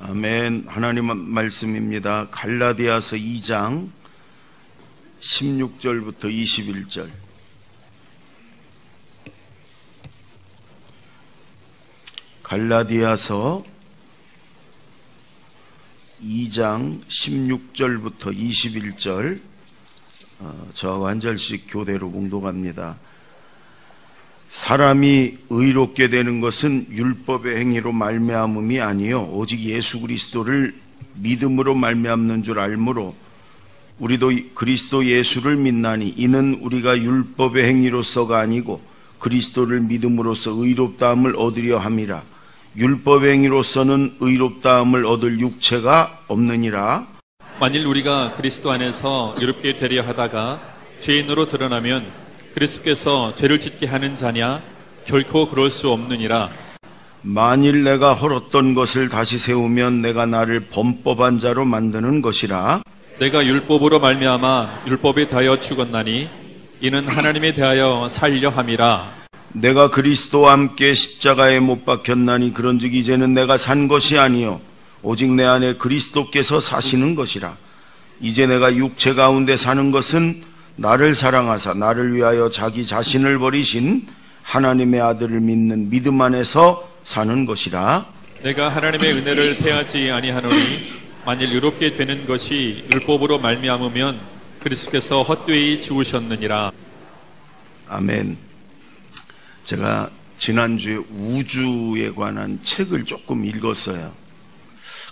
아멘. 하나님 말씀입니다. 갈라디아서 2장 16절부터 21절. 갈라디아서 2장 16절부터 21절 저하고 한 절씩 교대로 봉독합니다. 사람이 의롭게 되는 것은 율법의 행위로 말미암음이 아니요 오직 예수 그리스도를 믿음으로 말미암는 줄 알므로 우리도 그리스도 예수를 믿나니 이는 우리가 율법의 행위로서가 아니고 그리스도를 믿음으로써 의롭다함을 얻으려 함이라. 율법의 행위로서는 의롭다함을 얻을 육체가 없느니라. 만일 우리가 그리스도 안에서 의롭게 되려 하다가 죄인으로 드러나면 그리스도께서 죄를 짓게 하는 자냐? 결코 그럴 수 없느니라. 만일 내가 헐었던 것을 다시 세우면 내가 나를 범법한 자로 만드는 것이라. 내가 율법으로 말미암아 율법에 대하여 죽었나니 이는 하나님에 대하여 살려 함이라. 내가 그리스도와 함께 십자가에 못 박혔나니 그런즉 이제는 내가 산 것이 아니요 오직 내 안에 그리스도께서 사시는 것이라. 이제 내가 육체 가운데 사는 것은 나를 사랑하사 나를 위하여 자기 자신을 버리신 하나님의 아들을 믿는 믿음 안에서 사는 것이라. 내가 하나님의 은혜를 패하지 아니하노니 만일 의롭게 되는 것이 율법으로 말미암으면 그리스도께서 헛되이 죽으셨느니라. 아멘. 제가 지난주에 우주에 관한 책을 조금 읽었어요.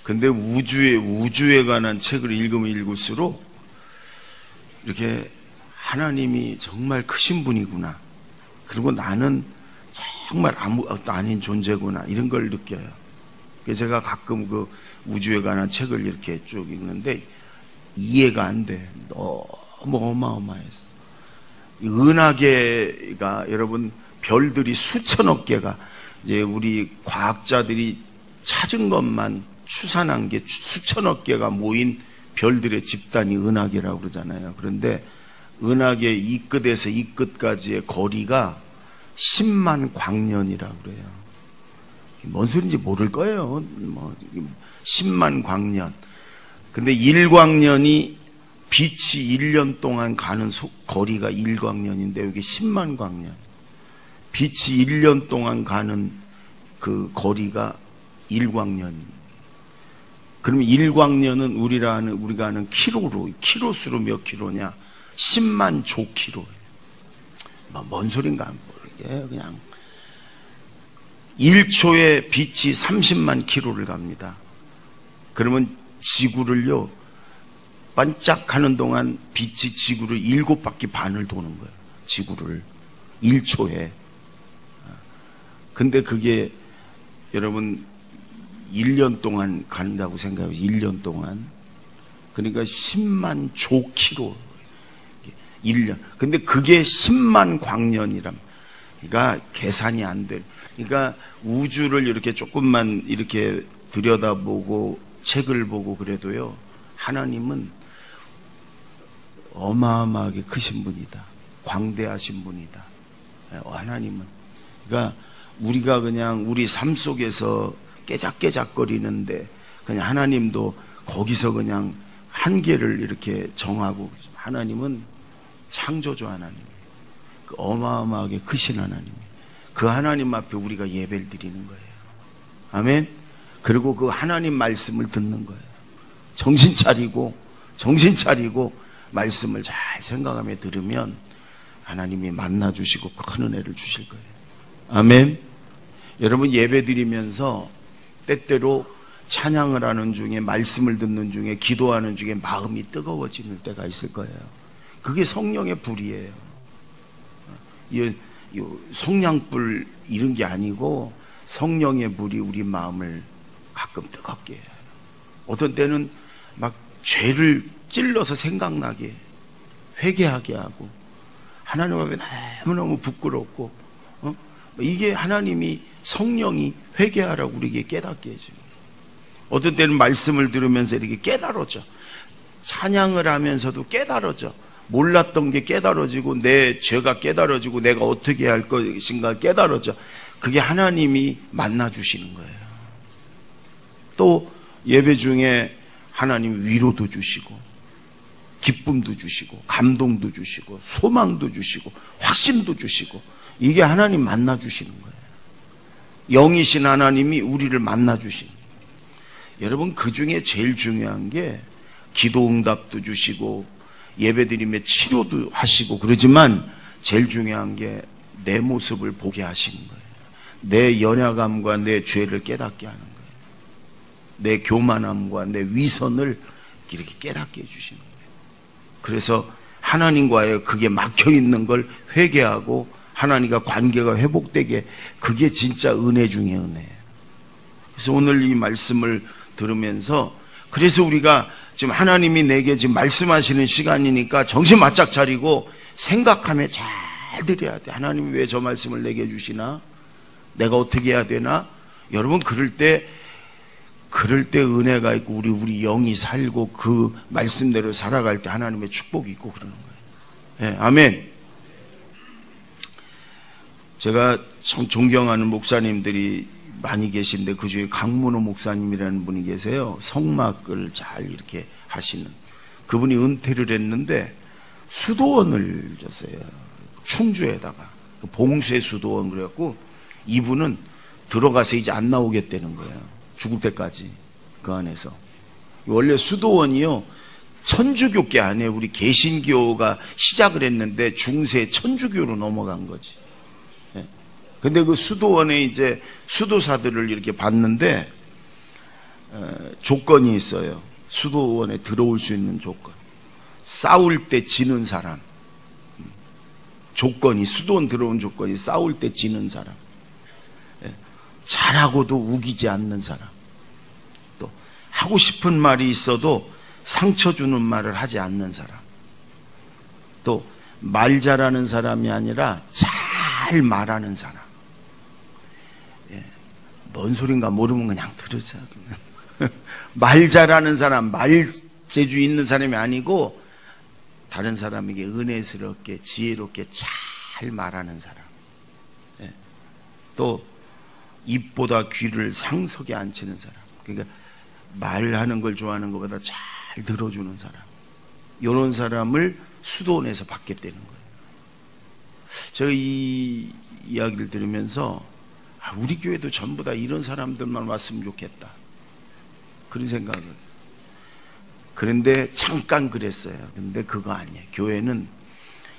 근데 우주에 관한 책을 읽으면 읽을수록 이렇게 하나님이 정말 크신 분이구나. 그리고 나는 정말 아무것도 아닌 존재구나. 이런 걸 느껴요. 그래서 제가 가끔 그 우주에 관한 책을 이렇게 쭉 읽는데 이해가 안 돼. 너무 어마어마해서. 은하계가 여러분 별들이 수천억 개가 이제 우리 과학자들이 찾은 것만 추산한 게 수천억 개가 모인 별들의 집단이 은하계라고 그러잖아요. 그런데 은하계 이 끝에서 이 끝까지의 거리가 10만 광년이라고 그래요. 뭔 소리인지 모를 거예요. 10만 광년. 근데 1광년이 빛이 1년 동안 가는 거리가 1광년인데 여기 10만 광년. 빛이 1년 동안 가는 그 거리가 1광년입니다. 그러면 1광년은 우리가 아는 키로수로 몇 킬로냐? 10만 조키로. 뭔 소린가 모르게 그냥 1초에 빛이 30만 킬로를 갑니다. 그러면 지구를요 반짝하는 동안 빛이 지구를 7바퀴 반을 도는 거예요. 지구를 1초에. 근데 그게 여러분 1년 동안 간다고 생각해요. 1년 동안. 그러니까 10만 조키로 1년. 근데 그게 10만 광년이란. 그러니까 계산이 안 돼. 그러니까 우주를 이렇게 조금만 이렇게 들여다보고 책을 보고 그래도요. 하나님은 어마어마하게 크신 분이다. 광대하신 분이다. 하나님은. 그러니까 우리가 그냥 우리 삶 속에서 깨작깨작거리는데 그냥 하나님도 거기서 그냥 한계를 이렇게 정하고 하나님은 창조주 하나님, 그 어마어마하게 크신 하나님, 그 하나님 앞에 우리가 예배를 드리는 거예요. 아멘. 그리고 그 하나님 말씀을 듣는 거예요. 정신 차리고 말씀을 잘 생각하며 들으면 하나님이 만나 주시고 큰 은혜를 주실 거예요. 아멘. 여러분 예배 드리면서 때때로 찬양을 하는 중에 말씀을 듣는 중에 기도하는 중에 마음이 뜨거워지는 때가 있을 거예요. 그게 성령의 불이에요. 성냥불 이런 게 아니고 성령의 불이 우리 마음을 가끔 뜨겁게 해요. 어떤 때는 막 죄를 찔러서 생각나게 회개하게 하고 하나님 앞에 너무너무 부끄럽고 이게 하나님이 성령이 회개하라고 우리에게 깨닫게 해줘요. 어떤 때는 말씀을 들으면서 이렇게 깨달아져. 찬양을 하면서도 깨달아져. 몰랐던 게 깨달아지고 내 죄가 깨달아지고 내가 어떻게 할 것인가 깨달아져. 그게 하나님이 만나주시는 거예요. 또 예배 중에 하나님 위로도 주시고 기쁨도 주시고 감동도 주시고 소망도 주시고 확신도 주시고, 이게 하나님 만나 주시는 거예요. 영이신 하나님이 우리를 만나 주시는 거예요. 여러분, 그 중에 제일 중요한 게 기도 응답도 주시고 예배드림에 치료도 하시고 그러지만, 제일 중요한 게 내 모습을 보게 하시는 거예요. 내 연약함과 내 죄를 깨닫게 하는 거예요. 내 교만함과 내 위선을 이렇게 깨닫게 해주시는 거예요. 그래서 하나님과의 그게 막혀있는 걸 회개하고 하나님과 관계가 회복되게, 그게 진짜 은혜 중에 은혜예요. 그래서 오늘 이 말씀을 들으면서, 그래서 우리가 지금 하나님이 내게 지금 말씀하시는 시간이니까 정신 바짝 차리고 생각하며 잘 들어야 돼. 하나님이 왜 저 말씀을 내게 주시나? 내가 어떻게 해야 되나? 여러분, 그럴 때 은혜가 있고 우리 영이 살고 그 말씀대로 살아갈 때 하나님의 축복이 있고 그러는 거예요. 네, 아멘. 제가 참 존경하는 목사님들이 많이 계신데, 그 중에 강문호 목사님이라는 분이 계세요. 성막을 잘 이렇게 하시는 그분이 은퇴를 했는데 수도원을 줬어요. 충주에다가 봉쇄 수도원. 그래갖고 이분은 들어가서 이제 안 나오겠다는 거예요. 죽을 때까지 그 안에서. 원래 수도원이요, 천주교계 안에 우리 개신교가 시작을 했는데 중세 천주교로 넘어간 거지. 근데 그 수도원에 이제 수도사들을 이렇게 봤는데 조건이 있어요. 수도원에 들어올 수 있는 조건. 싸울 때 지는 사람. 조건이, 수도원 들어온 조건이 싸울 때 지는 사람. 잘하고도 우기지 않는 사람. 또 하고 싶은 말이 있어도 상처 주는 말을 하지 않는 사람. 또 말 잘하는 사람이 아니라 잘 말하는 사람. 뭔 소린가 모르면 그냥 들으세요. 말 잘하는 사람, 말 재주 있는 사람이 아니고 다른 사람에게 은혜스럽게 지혜롭게 잘 말하는 사람. 또 입보다 귀를 상석에 앉히는 사람. 그러니까 말하는 걸 좋아하는 것보다 잘 들어주는 사람. 이런 사람을 수도원에서 받게 되는 거예요. 제가 이 이야기를 들으면서 우리 교회도 전부 다 이런 사람들만 왔으면 좋겠다, 그런 생각을. 그런데 잠깐 그랬어요. 근데 그거 아니에요. 교회는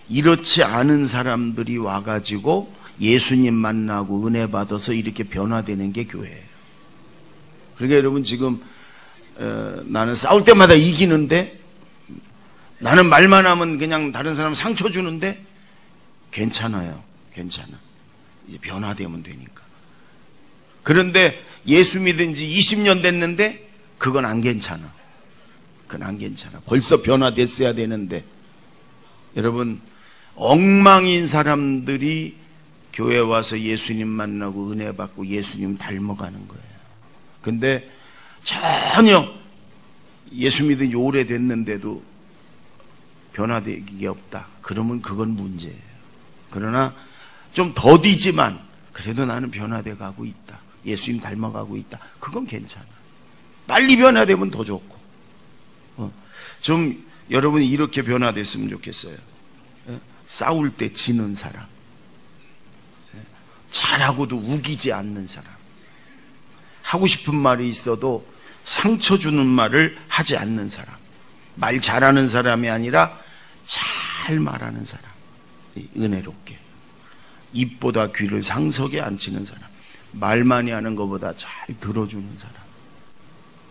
이렇지 않은 사람들이 와가지고 예수님 만나고 은혜 받아서 이렇게 변화되는 게 교회예요. 그러니까 여러분, 지금 나는 싸울 때마다 이기는데, 나는 말만 하면 그냥 다른 사람 상처 주는데, 괜찮아요. 괜찮아. 이제 변화되면 되니까. 그런데 예수 믿은 지 20년 됐는데 그건 안 괜찮아. 그건 안 괜찮아. 벌써 변화됐어야 되는데. 여러분, 엉망인 사람들이 교회 와서 예수님 만나고 은혜 받고 예수님 닮아가는 거예요. 근데 전혀 예수 믿은 지 오래됐는데도 변화되기 없다. 그러면 그건 문제예요. 그러나 좀 더디지만 그래도 나는 변화돼 가고 있다. 예수님 닮아가고 있다. 그건 괜찮아. 빨리 변화되면 더 좋고. 좀 여러분이 이렇게 변화됐으면 좋겠어요. 싸울 때 지는 사람. 잘하고도 우기지 않는 사람. 하고 싶은 말이 있어도 상처 주는 말을 하지 않는 사람. 말 잘하는 사람이 아니라 잘 말하는 사람. 은혜롭게. 입보다 귀를 상석에 앉히는 사람. 말 많이 하는 것보다 잘 들어주는 사람.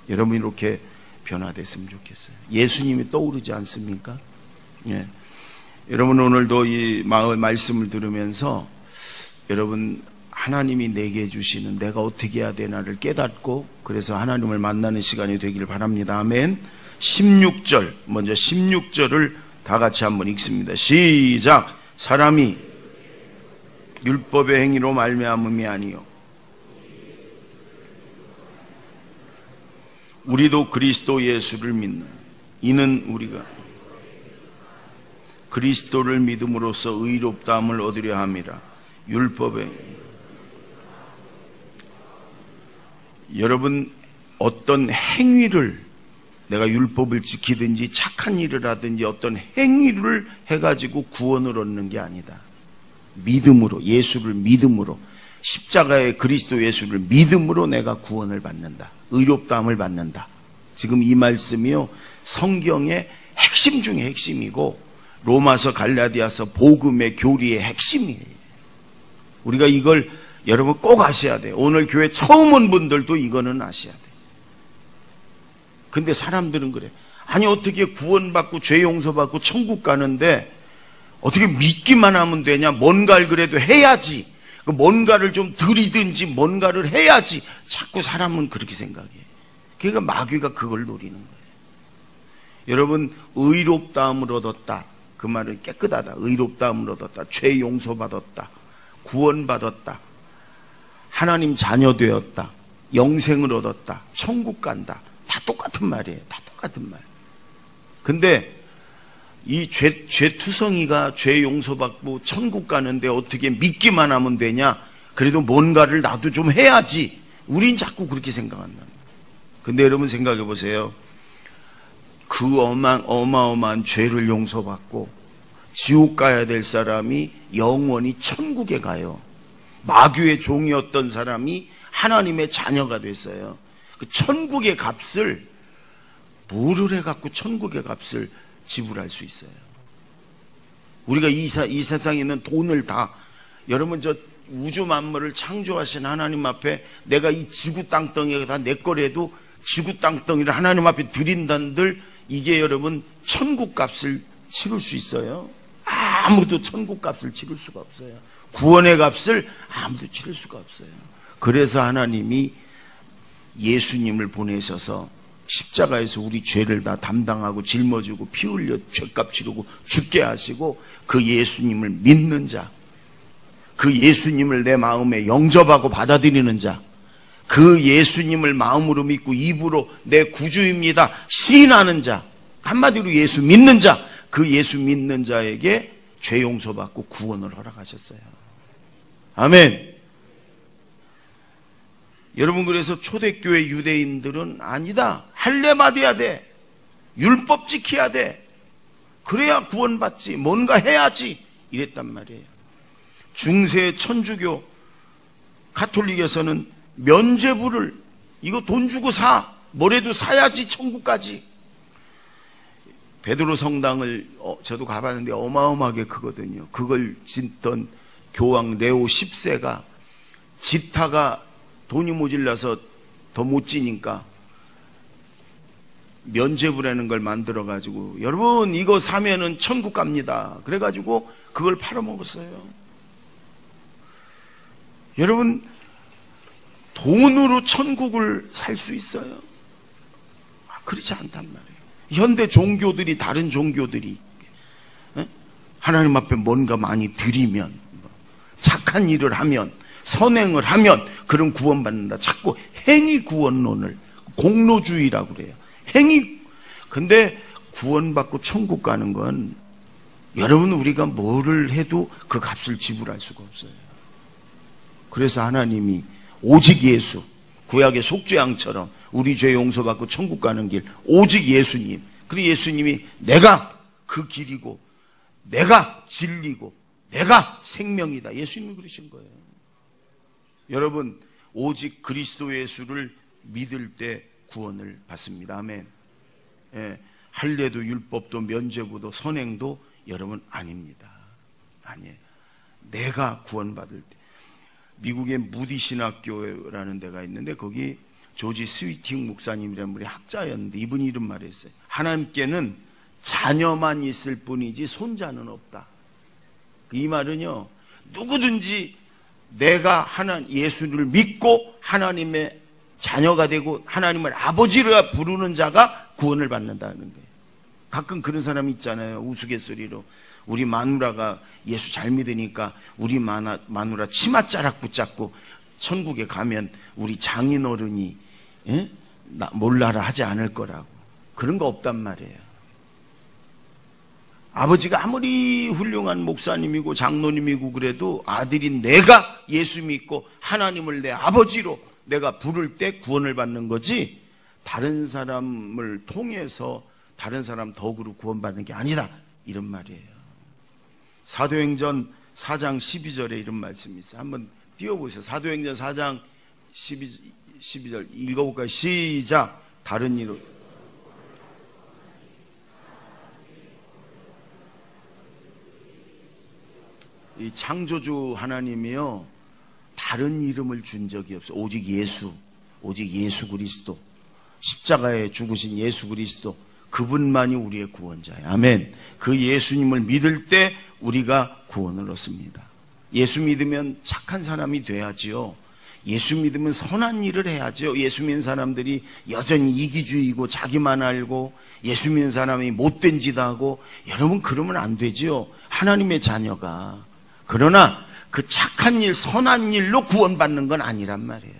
여러분, 이렇게 변화됐으면 좋겠어요. 예수님이 떠오르지 않습니까? 예. 여러분, 오늘도 이 말씀을 들으면서 여러분, 하나님이 내게 주시는 내가 어떻게 해야 되나를 깨닫고, 그래서 하나님을 만나는 시간이 되기를 바랍니다. 아멘. 16절, 먼저 16절을 다 같이 한번 읽습니다. 시작. 사람이 율법의 행위로 말미암음이 아니요 우리도 그리스도 예수를 믿는, 이는 우리가 그리스도를 믿음으로써 의롭다함을 얻으려 함이라. 율법의, 여러분, 어떤 행위를, 내가 율법을 지키든지 착한 일을 하든지 어떤 행위를 해가지고 구원을 얻는 게 아니다. 믿음으로, 예수를 믿음으로, 십자가의 그리스도 예수를 믿음으로 내가 구원을 받는다. 의롭다함을 받는다. 지금 이 말씀이요, 성경의 핵심 중에 핵심이고 로마서, 갈라디아서, 복음의 교리의 핵심이에요. 우리가 이걸 여러분 꼭 아셔야 돼요. 오늘 교회 처음 온 분들도 이거는 아셔야 돼요. 근데 사람들은 그래. 아니 어떻게 구원받고 죄 용서받고 천국 가는데 어떻게 믿기만 하면 되냐? 뭔가를 그래도 해야지. 뭔가를 좀 들이든지 뭔가를 해야지. 자꾸 사람은 그렇게 생각해. 그러니까 마귀가 그걸 노리는 거예요. 여러분, 의롭다함을 얻었다. 그 말은 깨끗하다. 의롭다함을 얻었다. 죄 용서받았다. 구원받았다. 하나님 자녀 되었다. 영생을 얻었다. 천국 간다. 다 똑같은 말이에요. 다 똑같은 말. 근데 이 죄투성이가 죄 용서받고 천국 가는데 어떻게 믿기만 하면 되냐? 그래도 뭔가를 나도 좀 해야지. 우린 자꾸 그렇게 생각한다. 근데 여러분 생각해 보세요. 그 어마어마한 죄를 용서받고 지옥 가야 될 사람이 영원히 천국에 가요. 마귀의 종이었던 사람이 하나님의 자녀가 됐어요. 그 천국의 값을 뭐를 해갖고 천국의 값을 지불할 수 있어요? 우리가 이 세상에 있는 돈을 다, 여러분 저 우주 만물을 창조하신 하나님 앞에 내가 이 지구 땅덩이가 다 내 거래도 지구 땅덩이를 하나님 앞에 드린다는들, 이게 여러분 천국 값을 치를 수 있어요? 아무도 천국 값을 치를 수가 없어요. 구원의 값을 아무도 치를 수가 없어요. 그래서 하나님이 예수님을 보내셔서 십자가에서 우리 죄를 다 담당하고 짊어지고 피 흘려 죄값 치르고 죽게 하시고, 그 예수님을 믿는 자, 그 예수님을 내 마음에 영접하고 받아들이는 자, 그 예수님을 마음으로 믿고 입으로 내 구주입니다 시인하는 자, 한마디로 예수 믿는 자, 그 예수 믿는 자에게 죄 용서받고 구원을 허락하셨어요. 아멘. 여러분, 그래서 초대교회 유대인들은 아니다, 할례 받아야 돼, 율법 지켜야 돼, 그래야 구원받지, 뭔가 해야지, 이랬단 말이에요. 중세 천주교 가톨릭에서는 면죄부를, 이거 돈 주고 사, 뭐래도 사야지 천국까지. 베드로 성당을 저도 가봤는데 어마어마하게 크거든요. 그걸 짓던 교황 레오 10세가 집타가 돈이 모질라서 더 못 지니까 면죄부라는 걸 만들어 가지고, 여러분 이거 사면은 천국 갑니다, 그래가지고 그걸 팔아먹었어요. 여러분, 돈으로 천국을 살 수 있어요? 그렇지 않단 말이에요. 현대 종교들이, 다른 종교들이 하나님 앞에 뭔가 많이 드리면, 착한 일을 하면, 선행을 하면 그런 구원받는다. 자꾸 행위 구원론을, 공로주의라고 그래요. 행위. 근데 구원받고 천국 가는 건 여러분, 우리가 뭐를 해도 그 값을 지불할 수가 없어요. 그래서 하나님이 오직 예수, 구약의 속죄양처럼 우리 죄 용서받고 천국 가는 길, 오직 예수님. 그리고 예수님이 내가 그 길이고 내가 진리고 내가 생명이다. 예수님이 그러신 거예요. 여러분, 오직 그리스도 예수를 믿을 때 구원을 받습니다. 아멘. 예, 할례도 율법도 면죄부도 선행도 여러분 아닙니다. 아니에요. 내가 구원받을 때. 미국의 무디 신학교라는 데가 있는데 거기 조지 스위팅 목사님이라는 분이 학자였는데 이분이 이런 말을 했어요. 하나님께는 자녀만 있을 뿐이지 손자는 없다. 이 말은요, 누구든지 내가 예수를 믿고 하나님의 자녀가 되고 하나님을 아버지라 부르는 자가 구원을 받는다는 거예요. 가끔 그런 사람이 있잖아요. 우스갯소리로 우리 마누라가 예수 잘 믿으니까 우리 마누라 치맛자락 붙잡고 천국에 가면 우리 장인어른이 몰라라 하지 않을 거라고. 그런 거 없단 말이에요. 아버지가 아무리 훌륭한 목사님이고 장로님이고 그래도 아들이 내가 예수 믿고 하나님을 내 아버지로 내가 부를 때 구원을 받는 거지, 다른 사람을 통해서 다른 사람 덕으로 구원받는 게 아니다, 이런 말이에요. 사도행전 4장 12절에 이런 말씀이 있어요. 한번 띄워보세요. 사도행전 4장 12절 읽어볼까요? 시작. 다른 이로 이 창조주 하나님이요, 다른 이름을 준 적이 없어요. 오직 예수 그리스도, 십자가에 죽으신 예수 그리스도, 그분만이 우리의 구원자예요. 아멘. 그 예수님을 믿을 때 우리가 구원을 얻습니다. 예수 믿으면 착한 사람이 돼야지요. 예수 믿으면 선한 일을 해야죠. 예수 믿는 사람들이 여전히 이기주의고 자기만 알고, 예수 믿는 사람이 못된 짓 하고, 여러분 그러면 안 되지요. 하나님의 자녀가. 그러나 그 착한 일, 선한 일로 구원받는 건 아니란 말이에요.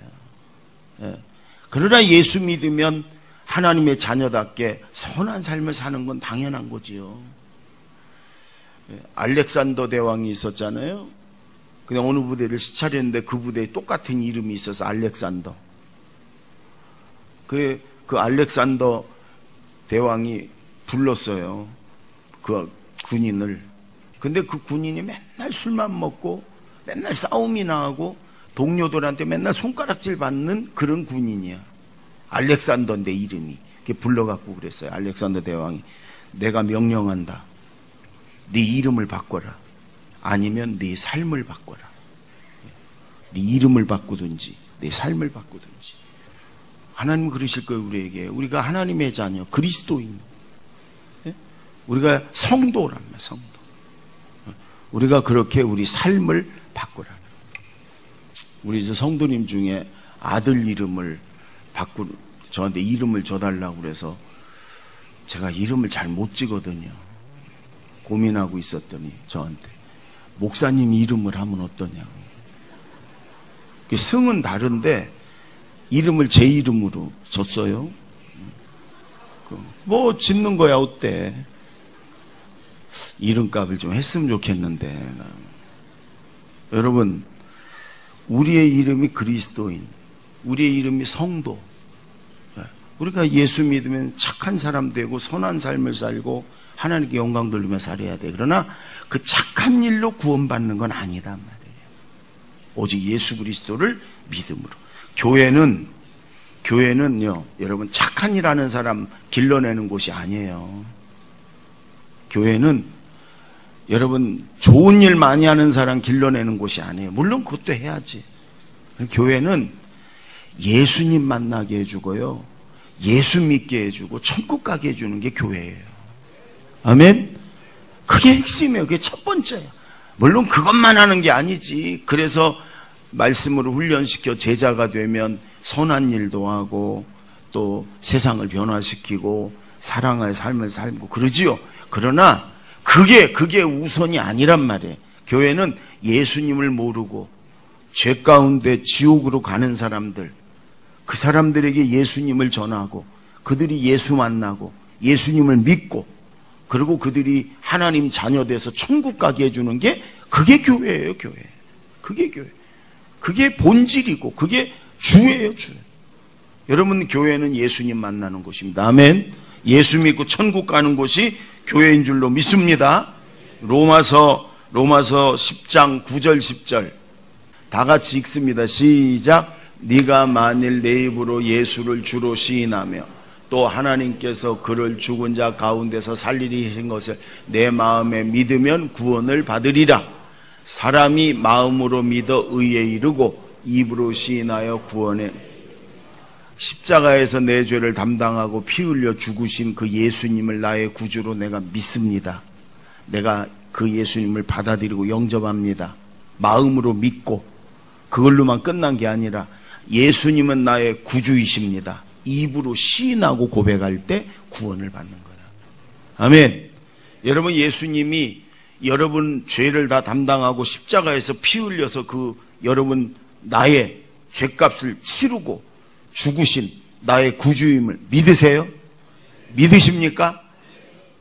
예. 그러나 예수 믿으면 하나님의 자녀답게 선한 삶을 사는 건 당연한 거지요. 예. 알렉산더 대왕이 있었잖아요. 그냥 어느 부대를 시찰했는데 그 부대에 똑같은 이름이 있어서 알렉산더. 그 알렉산더 대왕이 불렀어요, 그 군인을. 근데 그 군인이 맨날 술만 먹고 맨날 싸움이나 하고 동료들한테 맨날 손가락질 받는 그런 군인이야. 알렉산더인데 이름이. 이렇게 불러갖고 그랬어요. 알렉산더 대왕이, 내가 명령한다. 네 이름을 바꿔라. 아니면 네 삶을 바꿔라. 네 이름을 바꾸든지 네 삶을 바꾸든지. 하나님 그러실 거예요, 우리에게. 우리가 하나님의 자녀, 그리스도인, 우리가 성도란 말이야, 성도. 우리가 그렇게 우리 삶을 바꾸라는. 우리 이제 성도님 중에 아들 이름을 저한테 이름을 줘달라고 그래서 제가 이름을 잘 못 지거든요. 고민하고 있었더니 저한테 목사님 이름을 하면 어떠냐고. 성은 다른데 이름을 제 이름으로 줬어요. 뭐 짓는 거야 어때. 이름값을 좀 했으면 좋겠는데. 여러분, 우리의 이름이 그리스도인, 우리의 이름이 성도. 우리가 예수 믿으면 착한 사람 되고 선한 삶을 살고 하나님께 영광 돌리며 살아야 돼. 그러나 그 착한 일로 구원받는 건 아니다 말이에요. 오직 예수 그리스도를 믿음으로. 교회는요, 여러분, 착한 일 하는 사람 길러내는 곳이 아니에요. 교회는 여러분 좋은 일 많이 하는 사람 길러내는 곳이 아니에요. 물론 그것도 해야지. 교회는 예수님 만나게 해주고요, 예수 믿게 해주고 천국 가게 해주는 게 교회예요. 아멘. 그게 핵심이에요. 그게 첫 번째예요. 물론 그것만 하는 게 아니지. 그래서 말씀으로 훈련시켜 제자가 되면 선한 일도 하고 또 세상을 변화시키고 사랑의 삶을 살고 그러지요. 그러나 그게 우선이 아니란 말이에요. 교회는 예수님을 모르고 죄 가운데 지옥으로 가는 사람들, 그 사람들에게 예수님을 전하고 그들이 예수 만나고 예수님을 믿고 그리고 그들이 하나님 자녀 돼서 천국 가게 해주는 게 그게 교회예요. 교회. 그게 교회. 그게 본질이고 그게 주예요. 주. 여러분, 교회는 예수님 만나는 곳입니다. 아멘. 예수 믿고 천국 가는 곳이 교회인 줄로 믿습니다. 로마서 10장 9절 10절 다 같이 읽습니다. 시작. 네가 만일 내 입으로 예수를 주로 시인하며 또 하나님께서 그를 죽은 자 가운데서 살리신 것을 내 마음에 믿으면 구원을 받으리라. 사람이 마음으로 믿어 의에 이르고 입으로 시인하여 구원에. 십자가에서 내 죄를 담당하고 피 흘려 죽으신 그 예수님을 나의 구주로 내가 믿습니다. 내가 그 예수님을 받아들이고 영접합니다. 마음으로 믿고 그걸로만 끝난 게 아니라 예수님은 나의 구주이십니다. 입으로 시인하고 고백할 때 구원을 받는 거야. 아멘. 여러분, 예수님이 여러분 죄를 다 담당하고 십자가에서 피 흘려서 그 여러분 나의 죄값을 치르고 죽으신 나의 구주임을 믿으세요? 믿으십니까?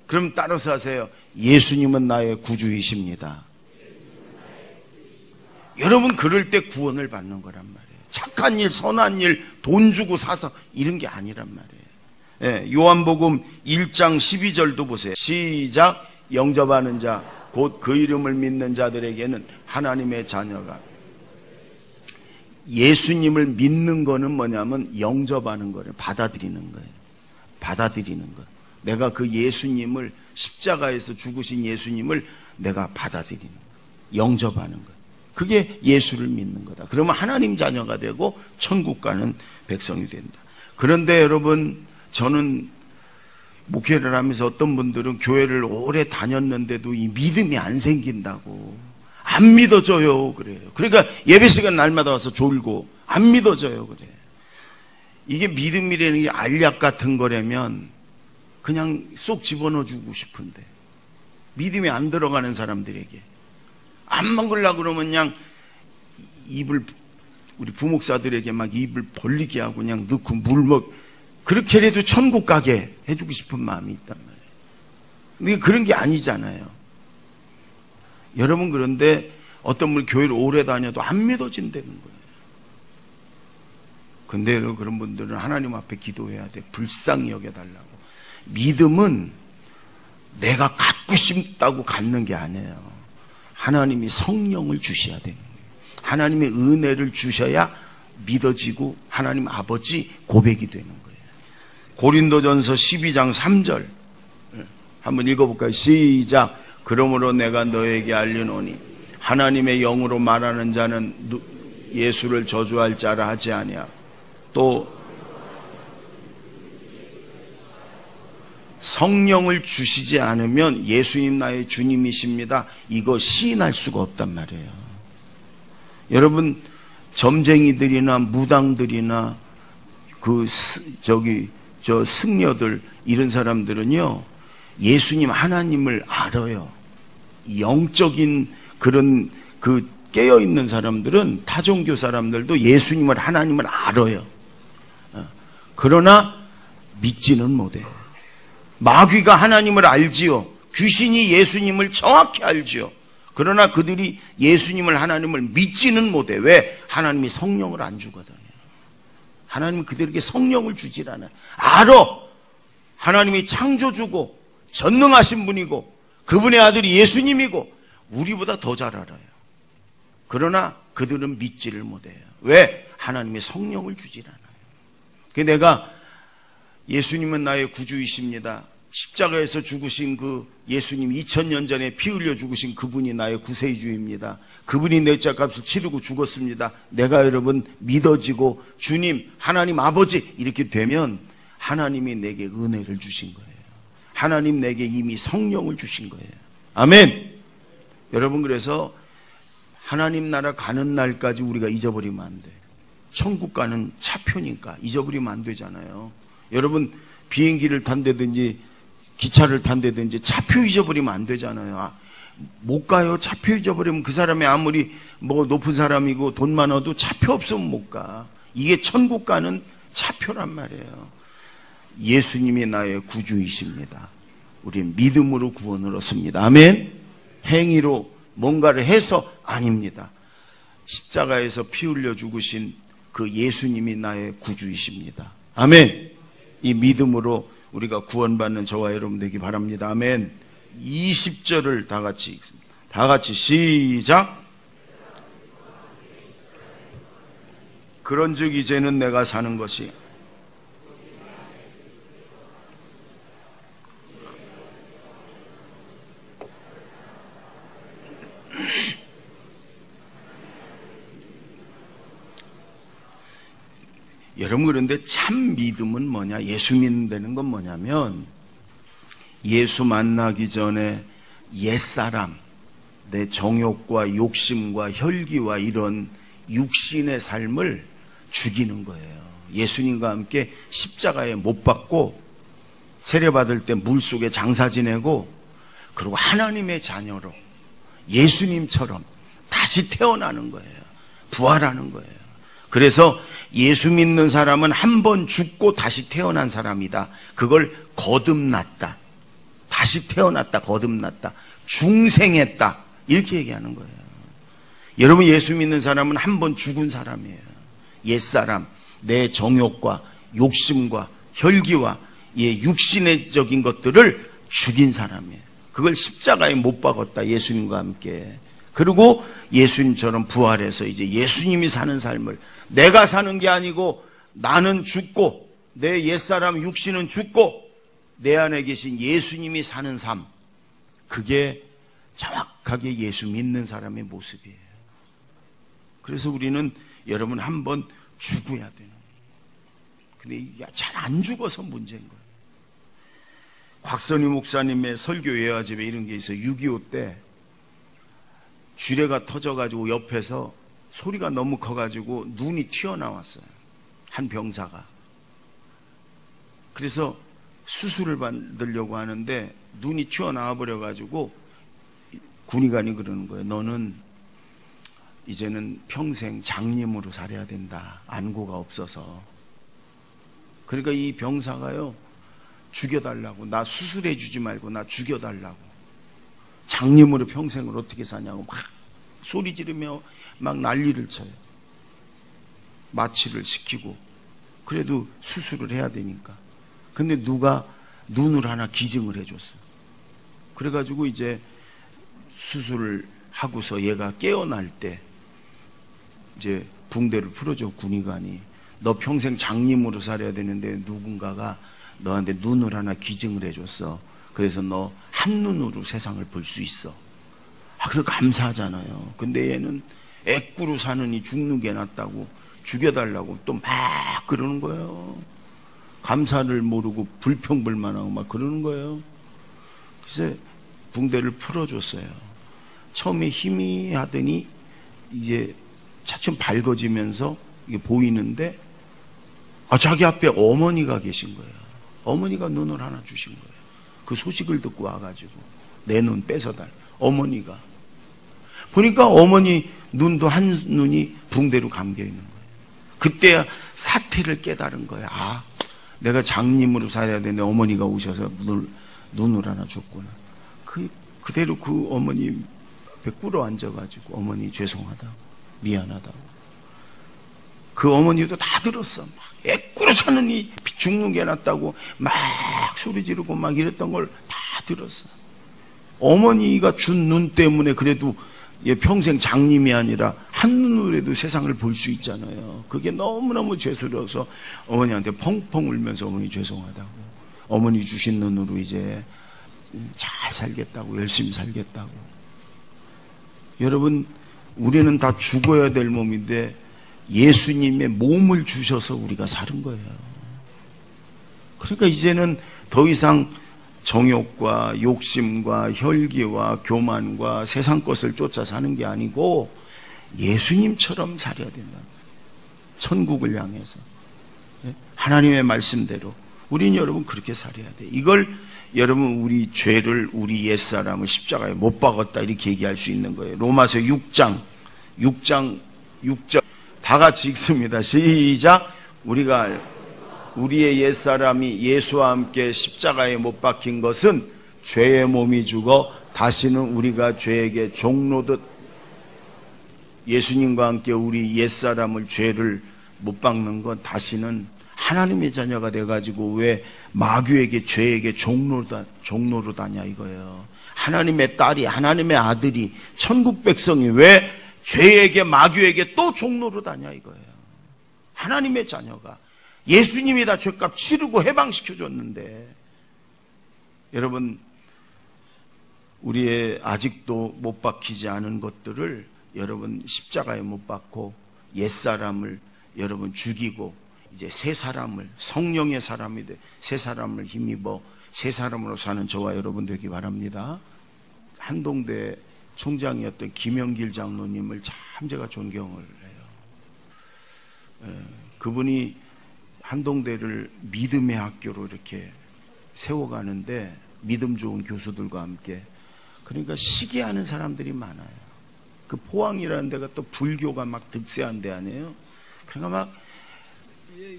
그럼 따라서 하세요. 예수님은 나의 구주이십니다. 여러분, 그럴 때 구원을 받는 거란 말이에요. 착한 일, 선한 일, 돈 주고 사서 이런 게 아니란 말이에요. 예, 요한복음 1장 12절도 보세요. 시작. 영접하는 자, 곧 그 이름을 믿는 자들에게는 하나님의 자녀가. 예수님을 믿는 거는 뭐냐면 영접하는 거예요. 받아들이는 거예요. 받아들이는 거. 내가 그 예수님을, 십자가에서 죽으신 예수님을 내가 받아들이는 거예요. 영접하는 거예요. 그게 예수를 믿는 거다. 그러면 하나님 자녀가 되고 천국 가는 백성이 된다. 그런데 여러분, 저는 목회를 하면서 어떤 분들은 교회를 오래 다녔는데도 이 믿음이 안 생긴다고, 안 믿어져요 그래요. 그러니까 예배 시간 날마다 와서 졸고 안 믿어져요 그래. 이게 믿음이라는 게 알약 같은 거라면 그냥 쏙 집어넣어 주고 싶은데, 믿음이 안 들어가는 사람들에게 안 먹으려고 그러면 그냥 입을, 우리 부목사들에게 막 입을 벌리게 하고 그냥 넣고 물 그렇게라도 천국 가게 해주고 싶은 마음이 있단 말이에요. 근데 그런 게 아니잖아요. 여러분, 그런데 어떤 분이 교회를 오래 다녀도 안 믿어진다는 거예요. 근데 그런 분들은 하나님 앞에 기도해야 돼. 불쌍히 여겨달라고. 믿음은 내가 갖고 싶다고 갖는 게 아니에요. 하나님이 성령을 주셔야 돼요. 하나님의 은혜를 주셔야 믿어지고 하나님 아버지 고백이 되는 거예요. 고린도전서 12장 3절 한번 읽어볼까요? 시작. 그러므로 내가 너에게 알리노니 하나님의 영으로 말하는 자는 예수를 저주할 자라 하지 아니하. 또 성령을 주시지 않으면 예수님 나의 주님이십니다, 이거 시인할 수가 없단 말이에요. 여러분, 점쟁이들이나 무당들이나 저 승려들, 이런 사람들은요, 예수님 하나님을 알아요. 영적인 그런 깨어있는 사람들은, 타종교 사람들도 예수님을 하나님을 알아요. 그러나 믿지는 못해요. 마귀가 하나님을 알지요. 귀신이 예수님을 정확히 알지요. 그러나 그들이 예수님을, 하나님을 믿지는 못해. 왜? 하나님이 성령을 안 주거든요. 하나님은 그들에게 성령을 주질 않아요. 알아. 하나님이 창조주고 전능하신 분이고 그분의 아들이 예수님이고 우리보다 더 잘 알아요. 그러나 그들은 믿지를 못해요. 왜? 하나님의 성령을 주질 않아요. 그래서 내가 예수님은 나의 구주이십니다, 십자가에서 죽으신 그 예수님, 2000년 전에 피 흘려 죽으신 그분이 나의 구세주입니다, 그분이 내 죄값을 치르고 죽었습니다, 내가 여러분 믿어지고 주님, 하나님 아버지 이렇게 되면 하나님이 내게 은혜를 주신 거예요. 하나님 내게 이미 성령을 주신 거예요. 아멘. 여러분, 그래서 하나님 나라 가는 날까지 우리가 잊어버리면 안 돼. 천국 가는 차표니까 잊어버리면 안 되잖아요. 여러분, 비행기를 탄다든지 기차를 탄다든지 차표 잊어버리면 안 되잖아요. 못 가요. 차표 잊어버리면 그 사람이 아무리 높은 사람이고 돈 많아도 차표 없으면 못 가. 이게 천국 가는 차표란 말이에요. 예수님이 나의 구주이십니다. 우리는 믿음으로 구원을 얻습니다. 아멘. 행위로 뭔가를 해서 아닙니다. 십자가에서 피 흘려 죽으신 그 예수님이 나의 구주이십니다. 아멘. 이 믿음으로 우리가 구원받는 저와 여러분 되기 바랍니다. 아멘. 20절을 다 같이 읽습니다. 다 같이 시작. 그런즉 이제는 내가 사는 것이 여러분, 그런데 참 믿음은 뭐냐? 예수 믿는다는 건 뭐냐면, 예수 만나기 전에 옛사람, 내 정욕과 욕심과 혈기와 이런 육신의 삶을 죽이는 거예요. 예수님과 함께 십자가에 못 박고 세례받을 때 물속에 장사 지내고, 그리고 하나님의 자녀로 예수님처럼 다시 태어나는 거예요. 부활하는 거예요. 그래서 예수 믿는 사람은 한 번 죽고 다시 태어난 사람이다. 그걸 거듭났다, 다시 태어났다, 거듭났다, 중생했다, 이렇게 얘기하는 거예요. 여러분, 예수 믿는 사람은 한 번 죽은 사람이에요. 옛사람, 내 정욕과 욕심과 혈기와 육신의적인 것들을 죽인 사람이에요. 그걸 십자가에 못 박았다, 예수님과 함께. 그리고 예수님처럼 부활해서 이제 예수님이 사는 삶을, 내가 사는 게 아니고 나는 죽고 내 옛사람 육신은 죽고 내 안에 계신 예수님이 사는 삶, 그게 정확하게 예수 믿는 사람의 모습이에요. 그래서 우리는 여러분 한번 죽어야 되는 거예요. 근데 잘 안 죽어서 문제인 거예요. 곽선희 목사님의 설교 예화집에 이런 게 있어요. 6.25 때 쥐레가 터져가지고 옆에서 소리가 너무 커가지고 눈이 튀어나왔어요. 한 병사가. 그래서 수술을 받으려고 하는데 눈이 튀어나와 버려가지고 군의관이 그러는 거예요. 너는 이제는 평생 장님으로 살아야 된다. 안구가 없어서. 그러니까 이 병사가요, 죽여달라고, 나 수술해 주지 말고 나 죽여달라고, 장님으로 평생을 어떻게 사냐고 막 소리 지르며 막 난리를 쳐요. 마취를 시키고. 그래도 수술을 해야 되니까. 근데 누가 눈을 하나 기증을 해줬어요. 그래가지고 이제 수술을 하고서 얘가 깨어날 때 이제 붕대를 풀어줘. 군의관이, 너 평생 장님으로 살아야 되는데 누군가가 너한테 눈을 하나 기증을 해줬어. 그래서 너 한눈으로 세상을 볼 수 있어. 그래 감사하잖아요. 근데 얘는 애꾸로 사느니 죽는 게 낫다고 죽여달라고 또 막 그러는 거예요. 감사를 모르고 불평불만하고 막 그러는 거예요. 그래서 붕대를 풀어줬어요. 처음에 희미하더니 이제 차츰 밝아지면서 이게 보이는데 자기 앞에 어머니가 계신 거예요. 어머니가 눈을 하나 주신 거예요. 그 소식을 듣고 와가지고 내 눈 뺏어달. 어머니가 보니까 어머니 눈도 한 눈이 붕대로 감겨 있는 거예요. 그때야 사태를 깨달은 거예요. 내가 장님으로 살아야 되는데 어머니가 오셔서 눈을 하나 줬구나. 그대로 그 어머니 앞에 꿇어 앉아가지고 어머니 죄송하다고, 미안하다고. 그 어머니도 다 들었어. 막 애꾸로 사느니 죽는 게 낫다고 막 소리 지르고 막 이랬던 걸 다 들었어. 어머니가 준 눈 때문에 그래도 평생 장님이 아니라 한눈으로도 세상을 볼 수 있잖아요. 그게 너무너무 죄스러워서 어머니한테 펑펑 울면서 어머니 죄송하다고, 어머니 주신 눈으로 이제 잘 살겠다고, 열심히 살겠다고. 여러분, 우리는 다 죽어야 될 몸인데 예수님의 몸을 주셔서 우리가 사는 거예요. 그러니까 이제는 더 이상 정욕과 욕심과 혈기와 교만과 세상 것을 쫓아 사는 게 아니고 예수님처럼 살아야 된다. 천국을 향해서 하나님의 말씀대로 우리는 여러분 그렇게 살아야 돼. 이걸 여러분 우리 죄를, 우리 옛사람을 십자가에 못 박았다 이렇게 얘기할 수 있는 거예요. 로마서 6장 다 같이 읽습니다. 시작. 우리의 옛사람이 예수와 함께 십자가에 못 박힌 것은 죄의 몸이 죽어 다시는 우리가 죄에게 종로듯, 예수님과 함께 우리 옛사람을, 죄를 못 박는 건 다시는 하나님의 자녀가 돼가지고 왜 마귀에게, 죄에게 종로로 다냐 이거예요. 하나님의 딸이, 하나님의 아들이, 천국 백성이 왜 죄에게, 마귀에게 또 종로로 다냐 이거예요. 하나님의 자녀가, 예수님이 다 죄값 치르고 해방시켜줬는데, 여러분, 우리의 아직도 못 박히지 않은 것들을 여러분 십자가에 못 박고 옛사람을 여러분 죽이고 이제 새 사람을, 성령의 사람이 돼 새 사람을 힘입어 새 사람으로 사는 저와 여러분 되기 바랍니다. 한동대 총장이었던 김영길 장로님을 참 제가 존경을 해요. 그분이 한동대를 믿음의 학교로 이렇게 세워가는데, 믿음 좋은 교수들과 함께, 그러니까 시기하는 사람들이 많아요. 그 포항이라는 데가 또 불교가 막 득세한 데 아니에요. 그러니까 막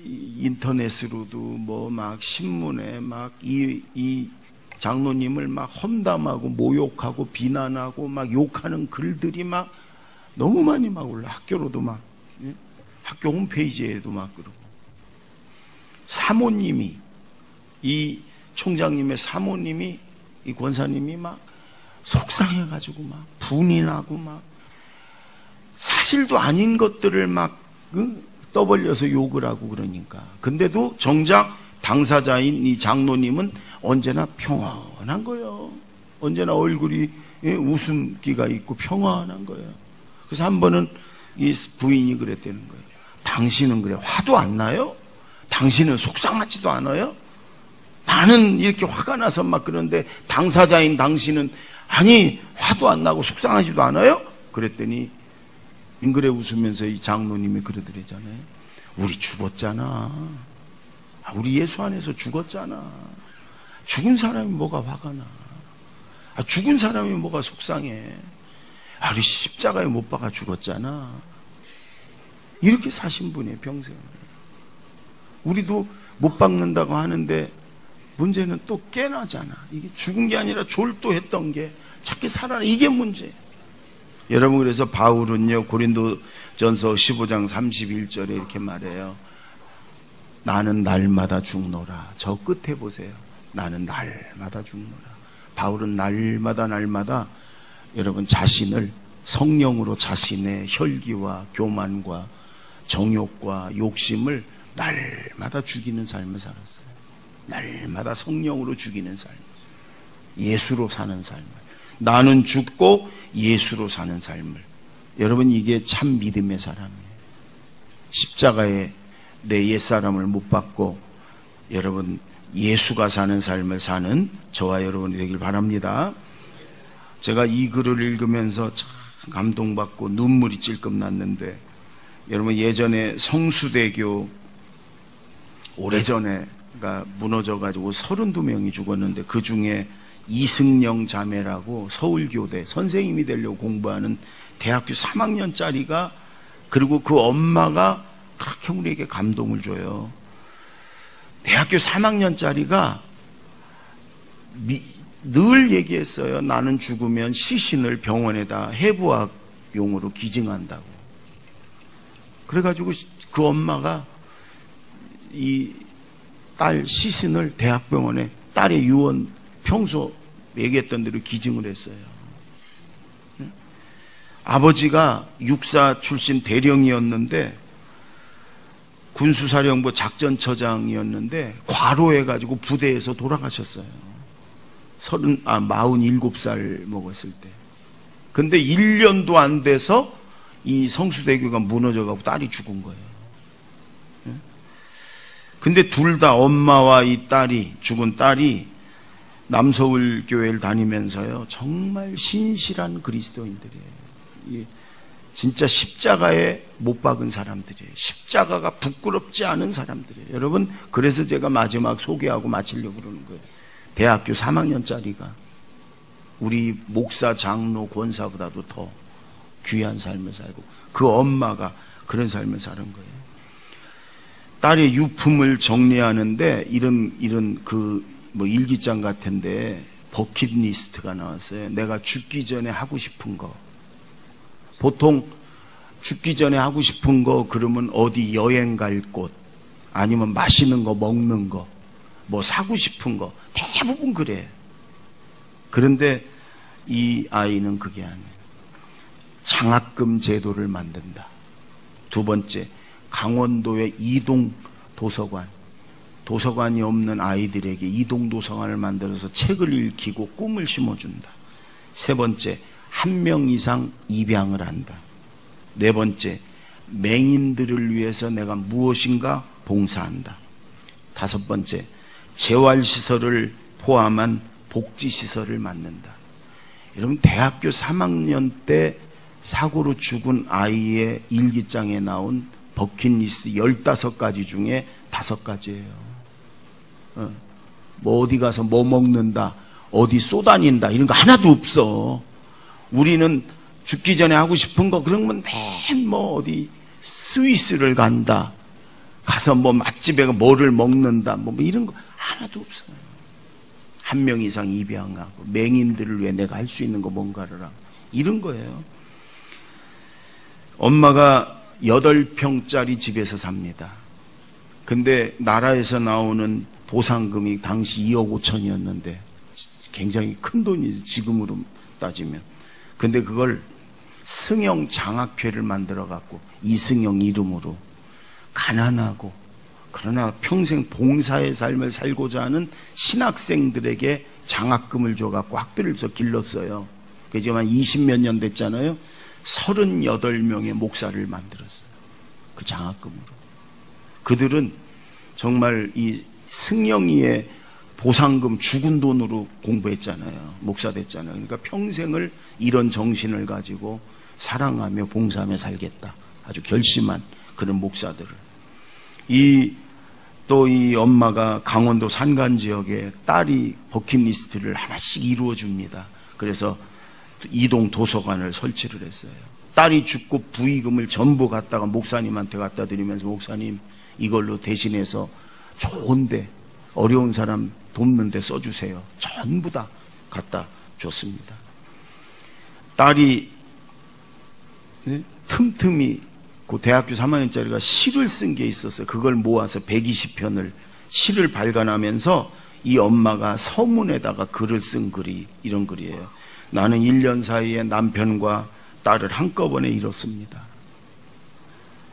인터넷으로도 뭐 막 신문에 막 이 장로님을 막 험담하고 모욕하고 비난하고 막 욕하는 글들이 막 너무 많이 막 올라. 학교로도 막 학교 홈페이지에도 막 그러고. 사모님이, 이 총장님의 사모님이, 이 권사님이 막 속상해가지고 막 분이 나고 막 사실도 아닌 것들을 막 떠벌려서 욕을 하고 그러니까. 근데도 정작 당사자인 이 장로님은 언제나 평안한 거예요. 언제나 얼굴이 웃음기가 있고 평안한 거예요. 그래서 한 번은 이 부인이 그랬다는 거예요. 당신은 그래 화도 안 나요? 당신은 속상하지도 않아요? 나는 이렇게 화가 나서 막 그런데 당사자인 당신은 아니 화도 안 나고 속상하지도 않아요? 그랬더니 빙그레 웃으면서 이 장로님이 그러더래잖아요. 우리 죽었잖아. 우리 예수 안에서 죽었잖아. 죽은 사람이 뭐가 화가 나? 죽은 사람이 뭐가 속상해? 우리 십자가에 못 박아 죽었잖아. 이렇게 사신 분이에요, 평생. 우리도 못 박는다고 하는데 문제는 또 깨나잖아. 이게 죽은 게 아니라 졸도했던 게 자꾸 살아나. 이게 문제예요. 여러분, 그래서 바울은요, 고린도전서 15장 31절에 이렇게 말해요. 나는 날마다 죽노라. 저 끝에 보세요. 나는 날마다 죽노라. 바울은 날마다 여러분 자신을 성령으로 자신의 혈기와 교만과 정욕과 욕심을 날마다 죽이는 삶을 살았어요. 날마다 성령으로 죽이는 삶, 예수로 사는 삶을. 나는 죽고 예수로 사는 삶을. 여러분, 이게 참 믿음의 사람이에요. 십자가에 내 옛사람을 못 박고 여러분 예수가 사는 삶을 사는 저와 여러분이 되길 바랍니다. 제가 이 글을 읽으면서 참 감동받고 눈물이 찔끔 났는데, 여러분 예전에 성수대교 오래전에가 무너져가지고 32명이 죽었는데 그 중에 이승영 자매라고 서울교대 선생님이 되려고 공부하는 대학교 3학년짜리가, 그리고 그 엄마가 그렇게 우리에게 감동을 줘요. 대학교 3학년짜리가 늘 얘기했어요. 나는 죽으면 시신을 병원에다 해부학용으로 기증한다고. 그래가지고 그 엄마가 이 딸 시신을 대학병원에 딸의 유언 평소 얘기했던 대로 기증을 했어요. 아버지가 육사 출신 대령이었는데 군수사령부 작전처장이었는데 과로해가지고 부대에서 돌아가셨어요. 47살 먹었을 때. 근데 1년도 안 돼서 이 성수대교가 무너져가고 딸이 죽은 거예요. 근데 둘 다 엄마와 이 딸이, 죽은 딸이 남서울 교회를 다니면서요, 정말 신실한 그리스도인들이에요. 진짜 십자가에 못 박은 사람들이에요. 십자가가 부끄럽지 않은 사람들이에요. 여러분, 그래서 제가 마지막 소개하고 마치려고 그러는 거예요. 대학교 3학년짜리가 우리 목사, 장로, 권사보다도 더 귀한 삶을 살고, 그 엄마가 그런 삶을 사는 거예요. 딸의 유품을 정리하는데 이런 일기장 같은데 버킷리스트가 나왔어요. 내가 죽기 전에 하고 싶은 거. 보통 죽기 전에 하고 싶은 거 그러면 어디 여행 갈 곳, 아니면 맛있는 거 먹는 거, 뭐 사고 싶은 거, 대부분 그래. 그런데 이 아이는 그게 아니에요. 장학금 제도를 만든다. 두 번째, 강원도의 이동 도서관이 없는 아이들에게 이동 도서관을 만들어서 책을 읽히고 꿈을 심어준다. 세 번째, 1명 이상 입양을 한다. 네 번째, 맹인들을 위해서 내가 무엇인가 봉사한다. 다섯 번째, 재활시설을 포함한 복지시설을 만든다. 여러분, 대학교 3학년 때 사고로 죽은 아이의 일기장에 나온 버킷리스트 15가지 중에 5가지예요. 뭐 어디 가서 뭐 먹는다, 어디 쏘다닌다, 이런 거 하나도 없어. 우리는 죽기 전에 하고 싶은 거 그러면 맨 뭐 어디 스위스를 간다, 가서 뭐 맛집에 뭐를 먹는다, 뭐 이런 거 하나도 없어요. 1명 이상 입양하고 맹인들을 위해 내가 할 수 있는 거 뭔가를 하고, 이런 거예요. 엄마가 8평짜리 집에서 삽니다. 근데 나라에서 나오는 보상금이 당시 2억 5천이었는데 굉장히 큰 돈이죠, 지금으로 따지면. 근데 그걸 승영 장학회를 만들어 갖고 이승영 이름으로 가난하고 그러나 평생 봉사의 삶을 살고자 하는 신학생들에게 장학금을 줘갖고 학교에서 길렀어요. 그게 지금 한 20몇 년 됐잖아요. 38명의 목사를 만들었어요. 그 장학금으로. 그들은 정말 이 승영이의 보상금 죽은 돈으로 공부했잖아요. 목사 됐잖아요. 그러니까 평생을 이런 정신을 가지고 사랑하며 봉사하며 살겠다. 아주 결심한 그런 목사들을. 또 이 엄마가 강원도 산간 지역에 딸이 버킷리스트를 하나씩 이루어 줍니다. 그래서 이동 도서관을 설치를 했어요. 딸이 죽고 부의금을 전부 갖다가 목사님한테 갖다 드리면서 목사님 이걸로 대신해서 좋은데 어려운 사람 돕는 데 써주세요. 전부 다 갖다 줬습니다. 딸이 틈틈이 그 대학교 3학년짜리가 시를 쓴 게 있었어요. 그걸 모아서 120편을 시를 발간하면서 이 엄마가 서문에다가 글을 쓴 글이 이런 글이에요. 나는 1년 사이에 남편과 딸을 한꺼번에 잃었습니다.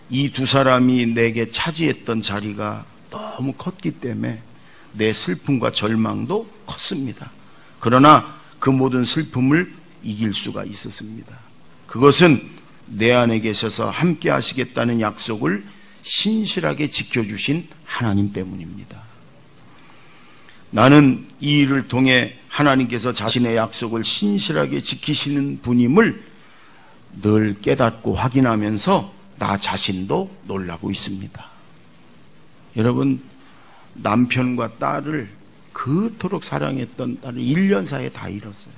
이 두 사람이 내게 차지했던 자리가 너무 컸기 때문에 내 슬픔과 절망도 컸습니다. 그러나 그 모든 슬픔을 이길 수가 있었습니다. 그것은 내 안에 계셔서 함께 하시겠다는 약속을 신실하게 지켜주신 하나님 때문입니다. 나는 이 일을 통해 하나님께서 자신의 약속을 신실하게 지키시는 분임을 늘 깨닫고 확인하면서 나 자신도 놀라고 있습니다. 여러분, 남편과 딸을 그토록 사랑했던 딸을 1년 사이에 다 잃었어요.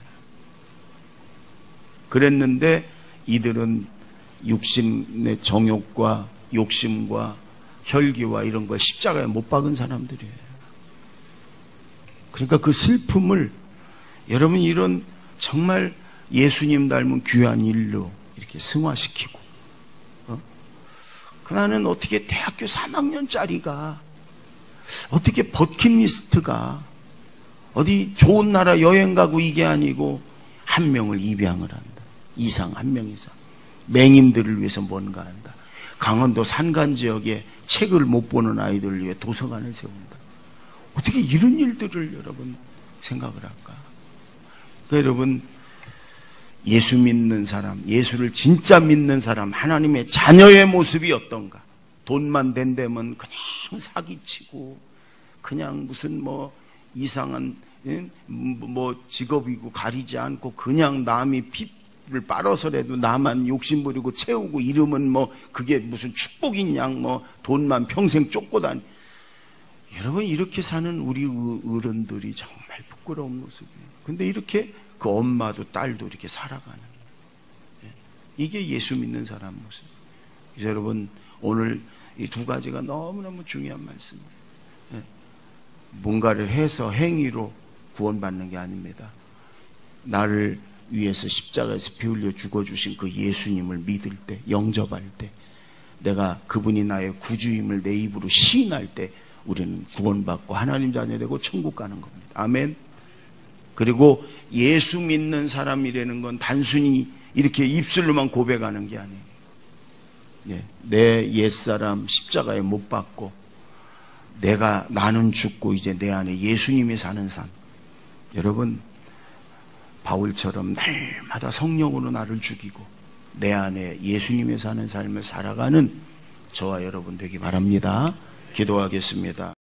그랬는데 이들은 육신의 정욕과 욕심과 혈기와 이런 걸 십자가에 못 박은 사람들이에요. 그러니까 그 슬픔을 여러분 이런 정말 예수님 닮은 귀한 일로 이렇게 승화시키고 나는 어떻게 대학교 3학년짜리가 어떻게 버킷리스트가 어디 좋은 나라 여행 가고 이게 아니고 한 명을 입양을 한다. 한 명 이상. 맹인들을 위해서 뭔가 한다. 강원도 산간 지역에 책을 못 보는 아이들을 위해 도서관을 세운다. 어떻게 이런 일들을 여러분 생각을 할까? 그러니까 여러분 예수 믿는 사람, 예수를 진짜 믿는 사람, 하나님의 자녀의 모습이 어떤가? 돈만 된다면 그냥 사기치고 그냥 무슨 뭐 이상한 뭐 직업이고 가리지 않고 그냥 남이 피를 빨아서라도 나만 욕심 부리고 채우고 이러면 뭐 그게 무슨 축복인 양 뭐 돈만 평생 쫓고 다니. 여러분 이렇게 사는 우리 어른들이 정말 부끄러운 모습이에요. 근데 이렇게 그 엄마도 딸도 이렇게 살아가는 거예요. 이게 예수 믿는 사람 모습. 여러분 오늘 이 두 가지가 너무너무 중요한 말씀이에요. 뭔가를 해서 행위로 구원받는 게 아닙니다. 나를 위해서 십자가에서 피 흘려 죽어주신 그 예수님을 믿을 때, 영접할 때, 내가 그분이 나의 구주임을 내 입으로 시인할 때 우리는 구원받고 하나님 자녀 되고 천국 가는 겁니다. 아멘. 그리고 예수 믿는 사람이라는 건 단순히 이렇게 입술로만 고백하는 게 아니에요. 내 옛사람 십자가에 못 박고 나는 죽고 이제 내 안에 예수님이 사는 삶. 여러분 바울처럼 날마다 성령으로 나를 죽이고 내 안에 예수님이 사는 삶을 살아가는 저와 여러분 되기 바랍니다. 기도하겠습니다.